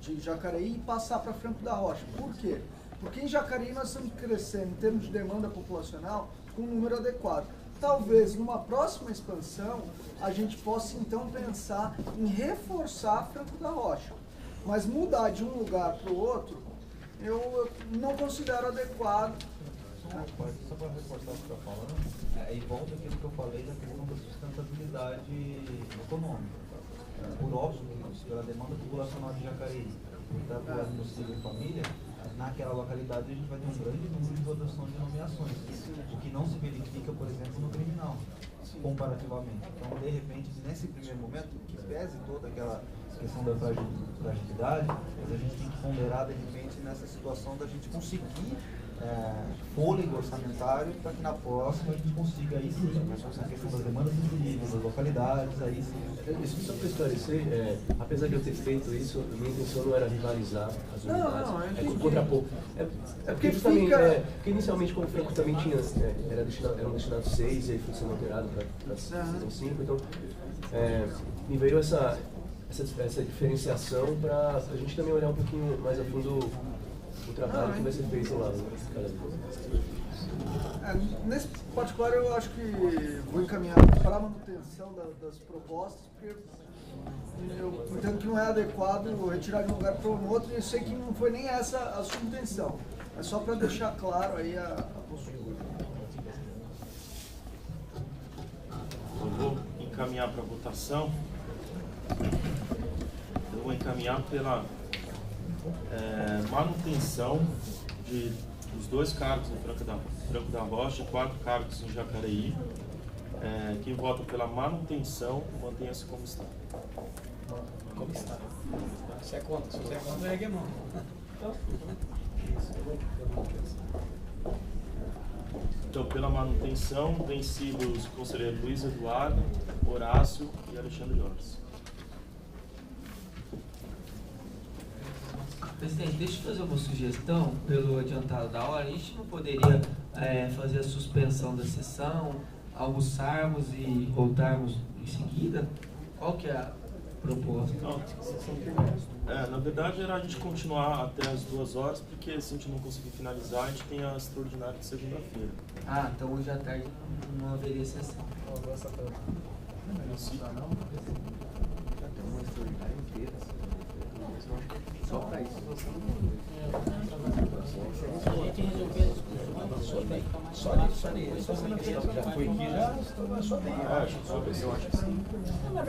C: de Jacareí e passar para Franco da Rocha. Por quê? Porque em Jacareí nós estamos crescendo em termos de demanda populacional com um número adequado. Talvez numa próxima expansão a gente possa então pensar em reforçar Franco da Rocha. Mas mudar de um lugar para o outro, eu não considero adequado.
E: Só para reforçar o que você está falando, aí volta aquilo que eu falei da questão da sustentabilidade econômica. Por óbvio, pela demanda populacional de Jacareí, por estar atuando no civil e família, naquela localidade a gente vai ter um grande número de rotação de nomeações, o que não se verifica, por exemplo, no criminal, comparativamente. Então, de repente, nesse primeiro momento, que pese toda aquela questão da fragilidade, mas a gente tem que ponderar, de repente, nessa situação da gente conseguir fôlego orçamentário para que na próxima a gente consiga aí sim, a questão das demandas específicas, das localidades, aí sim.
I: Isso só para esclarecer, apesar de eu ter feito isso, a minha intenção não era rivalizar as unidades, é contrapor. Porque justamente, porque inicialmente como o Franco também tinha, eram destinados 6 e aí foi sendo alterado para 5, então me veio essa diferenciação para a gente também olhar um pouquinho mais a fundo o trabalho que vai ser feito lá.
C: Nesse particular eu acho que vou encaminhar para a manutenção das propostas, porque eu entendo que não é adequado retirar de um lugar para o outro e eu sei que não foi nem essa a sua intenção. É só para deixar claro aí a postura.
B: Eu vou encaminhar para votação. Eu vou encaminhar pela manutenção dos 2 cargos em Franco da Rocha e 4 cargos em Jacareí. Quem vota pela manutenção, mantenha-se como está.
K: Como está? Se é contra, se você é contra, ergue a mão.
B: Então, pela manutenção, vencidos os conselheiros Luiz Eduardo, Horácio e Alexandre Orsi.
F: Presidente, deixa eu fazer uma sugestão, pelo adiantado da hora. A gente não poderia fazer a suspensão da sessão, almoçarmos e voltarmos em seguida? Qual que é a proposta?
B: Na verdade era a gente continuar até as 2 horas, porque se a gente não conseguir finalizar, a gente tem a extraordinária de segunda-feira.
F: Ah, então hoje à tarde não haveria sessão.
E: Só para isso.
K: A gente resolveu só na questão que já foi aqui, só tem.
J: Eu acho que sim.
K: Na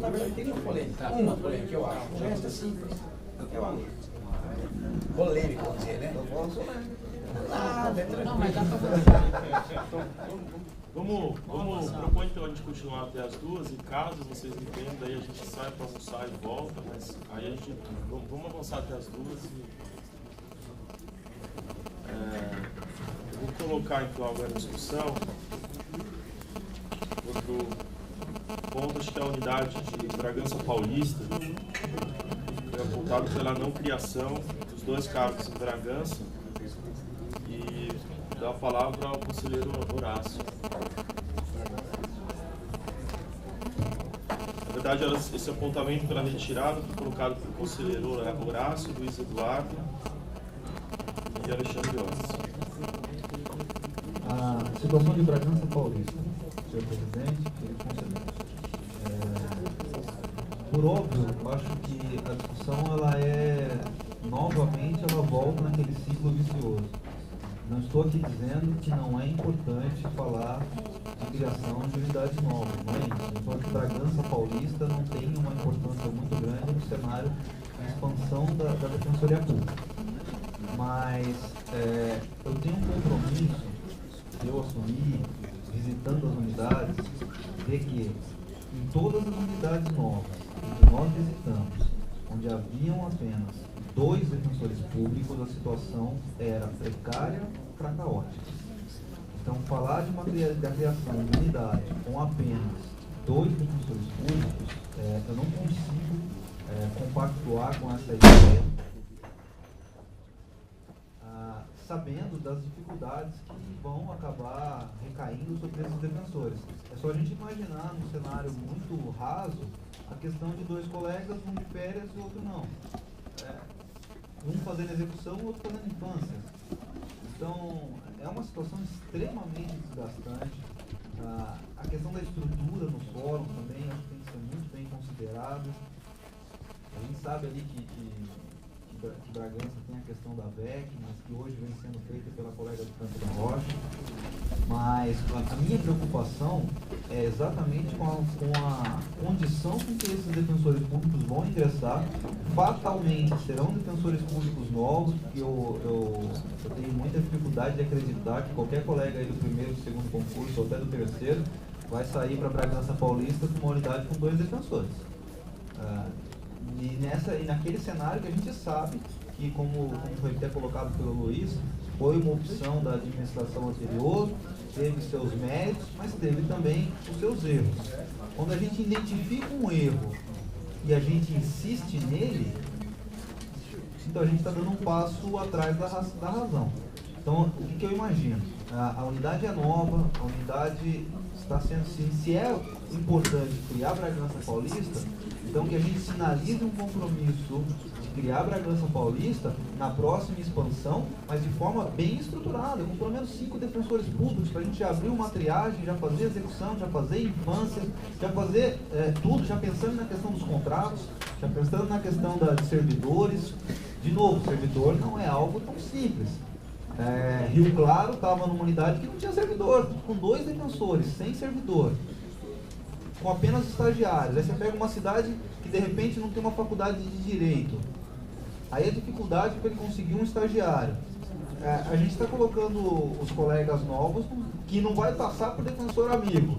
K: verdade tem uma polêmica. Uma polêmica, eu acho. O resto é simples. Polêmica, vamos dizer, né? Nada, é tranquilo.
B: Vamos propor então a gente continuar até as 2 e caso vocês entendam, daí a gente sai para almoçar e volta, mas aí a gente vamos avançar até as 2 e eu vou colocar então agora em discussão outro ponto, acho que é a unidade de Bragança Paulista, foi apontado pela não criação dos 2 cargos em Bragança e dá a palavra ao conselheiro Horácio. Na verdade, esse apontamento pela retirada foi colocado pelo conselheiro Horácio, Luiz Eduardo e Alexandre Orsi.
E: A situação de Bragança Paulista, senhor presidente, queridos conselheiros. Por por óbvio, eu acho que a discussão, novamente, ela volta naquele ciclo vicioso. Não estou aqui dizendo que não é importante falar de criação de unidades novas, não é isso. Eu estou aqui, Bragança Paulista não tem uma importância muito grande no cenário de expansão da Defensoria Pública. Mas eu tenho um compromisso que eu assumi, visitando as unidades, de que em todas as unidades novas que nós visitamos, onde haviam apenas 2 defensores públicos, a situação era precária para caótica. Então, falar de uma criação de unidade com apenas 2 defensores públicos, eu não consigo compactuar com essa ideia, sabendo das dificuldades que vão acabar recaindo sobre esses defensores. É só a gente imaginar, num cenário muito raso, a questão de 2 colegas, um de férias e o outro não. Um fazendo execução e o outro fazendo infância. Então, é uma situação extremamente desgastante. A questão da estrutura no fórum também acho que tem que ser muito bem considerada. A gente sabe ali que Bragança tem a questão da VEC, mas que hoje vem sendo feita pela colega do Campo da Rocha. Mas a minha preocupação é exatamente com a condição com que esses defensores públicos vão ingressar. Fatalmente serão defensores públicos novos, porque eu tenho muita dificuldade de acreditar que qualquer colega aí do primeiro, do segundo concurso, ou até do terceiro, vai sair para Bragança Paulista com uma unidade com 2 defensores. E naquele cenário que a gente sabe que, como foi até colocado pelo Luiz, foi uma opção da administração anterior, teve seus méritos, mas teve também os seus erros. Quando a gente identifica um erro e a gente insiste nele, então a gente está dando um passo atrás da razão. Então, o que eu imagino? A unidade é nova, a unidade está sendo, se é importante criar Bragança Paulista, então que a gente sinalize um compromisso de criar Bragança Paulista na próxima expansão, mas de forma bem estruturada, com pelo menos 5 defensores públicos, para a gente abrir uma triagem, já fazer execução, já fazer infância, já fazer tudo, já pensando na questão dos contratos, já pensando na questão de servidores. De novo, servidor não é algo tão simples. Rio Claro estava numa unidade que não tinha servidor, com 2 defensores, sem servidor, com apenas estagiários. Aí você pega uma cidade que de repente não tem uma faculdade de direito, aí a dificuldade para ele conseguir um estagiário. A gente está colocando os colegas novos que não vai passar por defensor amigo,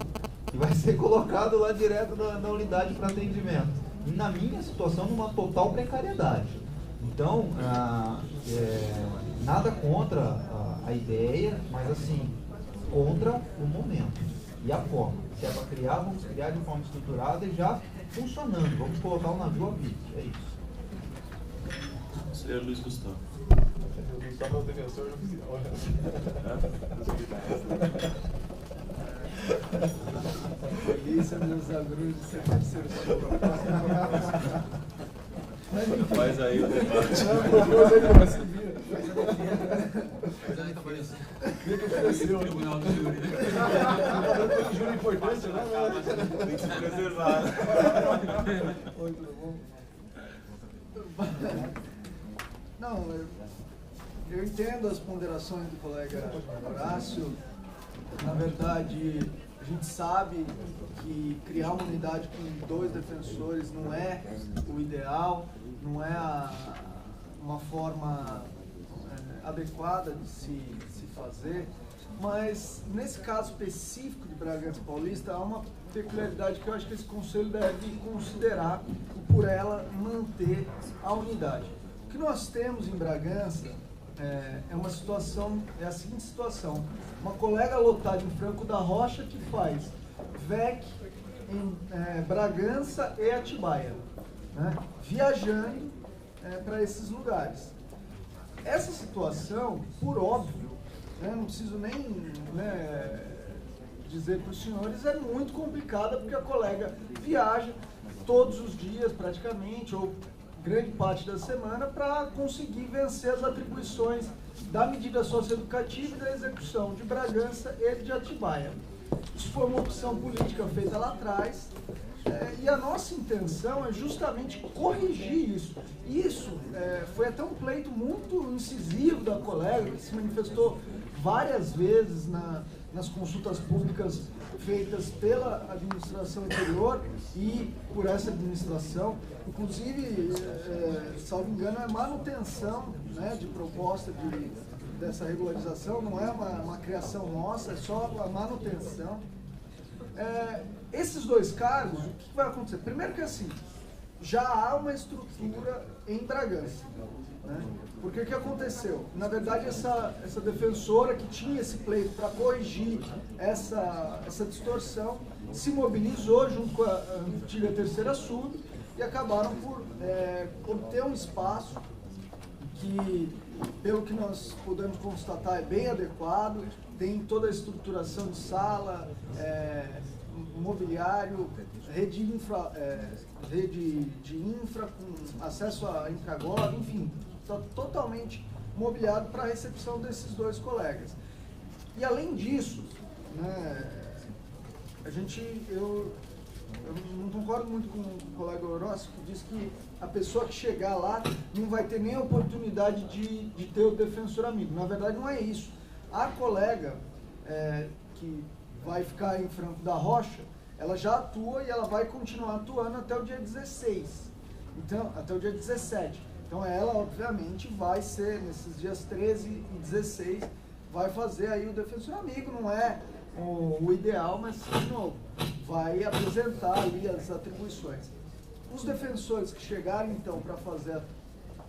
E: que vai ser colocado lá direto na unidade para atendimento. E na minha situação, numa total precariedade. Então, nada contra a ideia, mas assim, contra o momento e a forma. Se é para criar, vamos criar de forma estruturada e já funcionando. Vamos colocar o navio a pique. É isso.
B: Seria Luiz Gustavo.
A: Só para o defensor, não precisa.
C: Polícia, meus alunos de ser terceiro.
L: Faz aí o debate.
G: Tribunal do Júri.
A: Júri importante, né?
L: Tem que se preservar.
C: Não, eu entendo as ponderações do colega Horácio. Na verdade, a gente sabe que criar uma unidade com 2 defensores não é o ideal, não é uma forma adequada de se fazer, mas nesse caso específico de Bragança Paulista há uma peculiaridade que eu acho que esse conselho deve considerar e por ela manter a unidade. O que nós temos em Bragança é uma situação, é a seguinte situação: uma colega lotada em Franco da Rocha que faz VEC em Bragança e Atibaia, né, viajando para esses lugares. Essa situação, por óbvio, não preciso nem dizer para os senhores, é muito complicada, porque a colega viaja todos os dias praticamente, ou grande parte da semana, para conseguir vencer as atribuições da medida socioeducativa e da execução de Bragança e de Atibaia. Isso foi uma opção política feita lá atrás. E a nossa intenção é justamente corrigir isso. Isso foi até um pleito muito incisivo da colega, que se manifestou várias vezes nas consultas públicas feitas pela administração anterior e por essa administração. Inclusive, salvo engano, é manutenção, né, de proposta dessa regularização, não é uma criação nossa, é só a manutenção. Esses dois cargos, o que vai acontecer? Primeiro que assim, já há uma estrutura em Bragança, né? Porque o que aconteceu? Na verdade, essa defensora que tinha esse pleito para corrigir essa distorção, se mobilizou junto com a antiga terceira sub e acabaram por obter um espaço que, pelo que nós podemos constatar, é bem adequado, tem toda a estruturação de sala, mobiliário, rede de infra com acesso a Infragov, enfim, está totalmente mobiliado para a recepção desses dois colegas. E além disso, né, eu não concordo muito com o colega Orossi, que diz que a pessoa que chegar lá não vai ter nem a oportunidade de ter o defensor amigo. Na verdade, não é isso. A colega que vai ficar em Franco da Rocha, ela já atua e ela vai continuar atuando até o dia 16, então, até o dia 17. Então ela, obviamente, vai ser, nesses dias 13 e 16, vai fazer aí o defensor amigo, não é o ideal, mas, de novo, vai apresentar ali as atribuições. Os defensores que chegarem, então, para fazer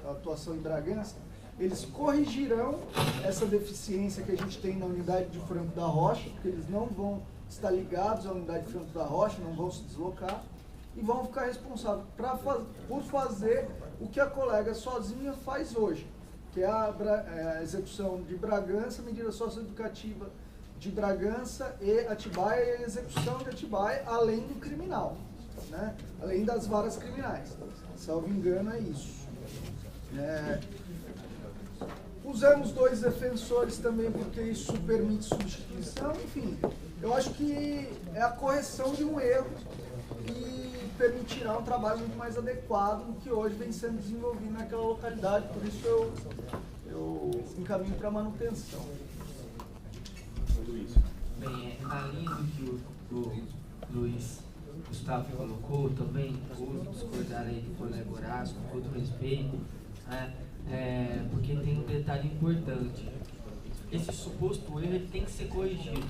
C: a atuação em Bragança, eles corrigirão essa deficiência que a gente tem na unidade de Franco da Rocha, porque eles não vão estar ligados à unidade de Franco da Rocha, não vão se deslocar, e vão ficar responsáveis por fazer o que a colega sozinha faz hoje, que é a execução de Bragança, medida socioeducativa de Bragança e Atibaia, e a execução de Atibaia, além do criminal, né? Além das varas criminais. Salvo engano, é isso. Usamos dois defensores também porque isso permite substituição, enfim. Eu acho que é a correção de um erro e permitirá um trabalho muito mais adequado do que hoje vem sendo desenvolvido naquela localidade, por isso eu encaminho para manutenção.
F: Bem, na linha do que o Luiz Gustavo colocou, também ouso discordar aí do colega Horácio, com todo respeito, né? Porque tem um detalhe importante. Esse suposto erro ele tem que ser corrigido.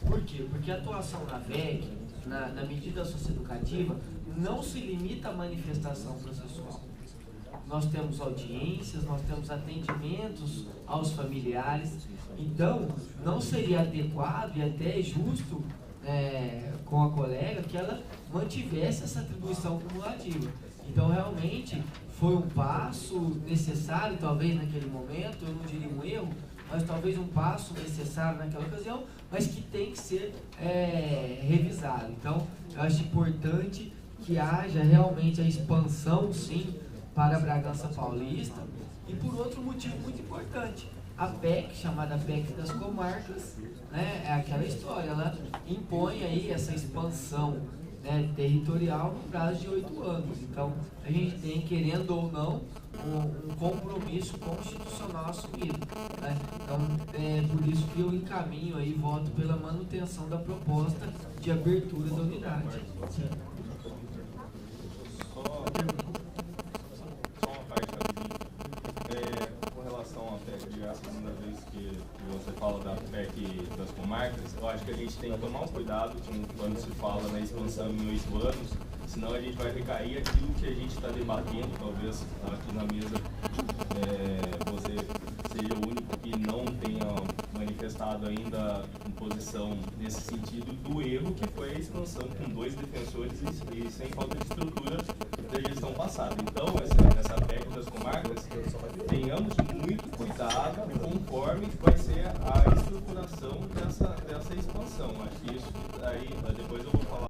F: Por quê? Porque a atuação na VEC, na medida socioeducativa, não se limita à manifestação processual. Nós temos audiências, nós temos atendimentos aos familiares, então não seria adequado e até justo com a colega que ela mantivesse essa atribuição cumulativa. Então realmente foi um passo necessário, talvez naquele momento, eu não diria um erro, mas talvez um passo necessário naquela ocasião, mas que tem que ser revisado. Então eu acho importante que haja realmente a expansão, sim, para a Bragança Paulista, e por outro motivo muito importante, a PEC, chamada PEC das Comarcas, né, é aquela história, ela impõe aí essa expansão, né, territorial no prazo de 8 anos. Então, a gente tem, querendo ou não, um compromisso constitucional assumido, né? Então, é por isso que eu encaminho aí, voto pela manutenção da proposta de abertura da unidade.
L: Só uma parte rapidinho. Com relação à PEC, a segunda vez que você fala da PEC das comarcas, eu acho que a gente tem que tomar um cuidado quando se fala na expansão em 8 anos, senão a gente vai recair aquilo que a gente está debatendo, talvez aqui na mesa você seja o único que não tenha manifestado ainda em posição nesse sentido do erro que foi a expansão com 2 defensores e sem falta de estrutura da gestão passada. Então, essa PEC das comarcas, tenhamos muito cuidado conforme vai ser a estruturação dessa expansão. Acho que isso aí, depois eu vou